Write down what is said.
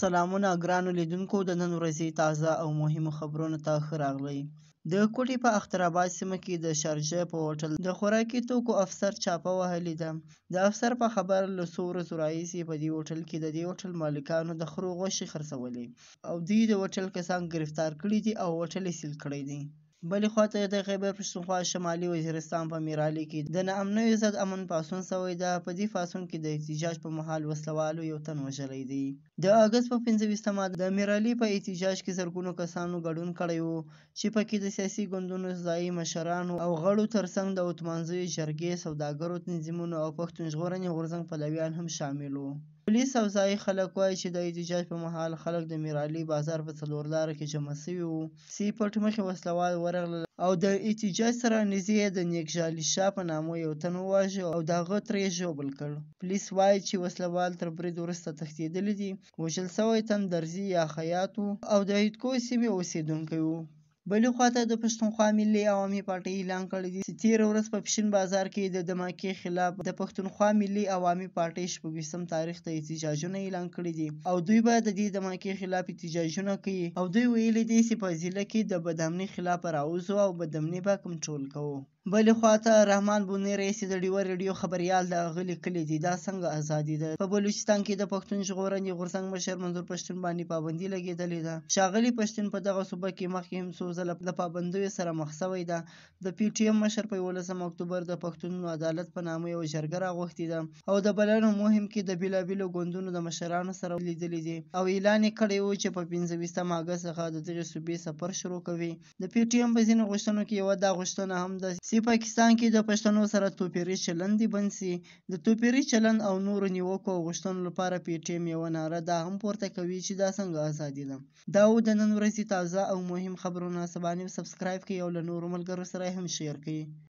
سلامونه ګرانو لیدونکو، د نن ورځې تازه او مهمو خبرونو ته ښه راغلی. د کوټې په اخترآباد سیمه کې د شارجه په هوټل د خوراکي توکو افسر چاپه وهلې ده. د افسر په خبر له څو ورځو راهیسې په دې هوټل کې د دې هوټل مالکانو د خرو غوښې خرڅولې او دوی د هوټل کسان ګرفتار کړي دي او هوټل یې سیل کړی دی. بلې خواته د خیبر پښتونخوا شمالي وزیرستان په میرالي کې د ناامنیو ضد امن پاڅون شوی ده. په دې پاڅون کې د احتجاج په مهال وسلوالو یو تن وژلی دی. د اګست په 25مه د میرالي په احتجاج کې زرګونو کسانو ګډون کړی و چې پکې د سیاسي ګوندونو ځایي مشرانو او غړو ترڅنګ د اتمانځیو جرګې، سوداګرو تنظیمونو او پښتون ژغورنې غورځنګ پلویان هم شامل وو. پولیس او ځایي خلک وایي چې د احتجاج په مهال خلک د میرالي بازار په څلور لاره کې جمع شوي وو. سی پټ مخې وسلوال ورغلل او د احتجاج سره نږدې د نیکجالي شاه په نامه یو تن وواژه او د هغه ترې ژوبل کړ. پولیس وایي چې وسلوال تر برید وروسته تښتېدلی دي. وژل شوی تن درزي یا خیاط و او د هیدکو سیمې اوسېدونکی و. بلې خواته د پښتونخوا ملي عوامي پارټۍ اعلان کړی دی چې تېره ورځ په پښین بازار کې د دماکې خلاف د پښتونخوا ملي عوامي پارټۍ 26م تاریخ ته احتجاجونه اعلان کړي دي او دوی به د دې دماکې خلاف احتجاجونه کوي او دوی ویلي دي چې په ضلع کې د بدامنۍ خلاف راوځو او بدامنۍ به کنټرول کوو. بلې خواته رحمان بونی رئیس د ډیوه ریډیو خبریال د هغه لیکلي دي دا څنګه ازادي ده. په بلوچستان کې د پښتون ژغورنې غورځنګ مشر منظور پښتون باندې پابندي لګېدلې ده. ښاغلي پښتون په دغه صوبه کې مخکې هم څو ځله د پابندیو سره مخ شوی ده. د پي ټي ایم مشر په 11 اکتوبر د پښتون عدالت په نامه یو جرګه راغوښتې ده او د بلنو مهم کې د بیلابیلو ګوندونو د مشرانو سره لیدلي دي او اعلان یې کړی و چې په 25 اګست څخه د دغې صوبې سفر شروع کوي. د پي ټي ایم په ځینو غوښتنو کې یوه دا غوښتنه هم ده چې پاکستان کې د پښتنو سره توپیري چلند دې بند شي. د توپیري چلند او نورو نیوکو او غوښتنو لپاره پي ټي ایم یوه ناره دا هم پورته کوي چې دا څنګه ازادي ده. دا و د نن ورځې تازه او مهم خبرونه. سبا نیوز سبسکرایب کړئ او له نورو ملګرو سره هم شیر کړئ.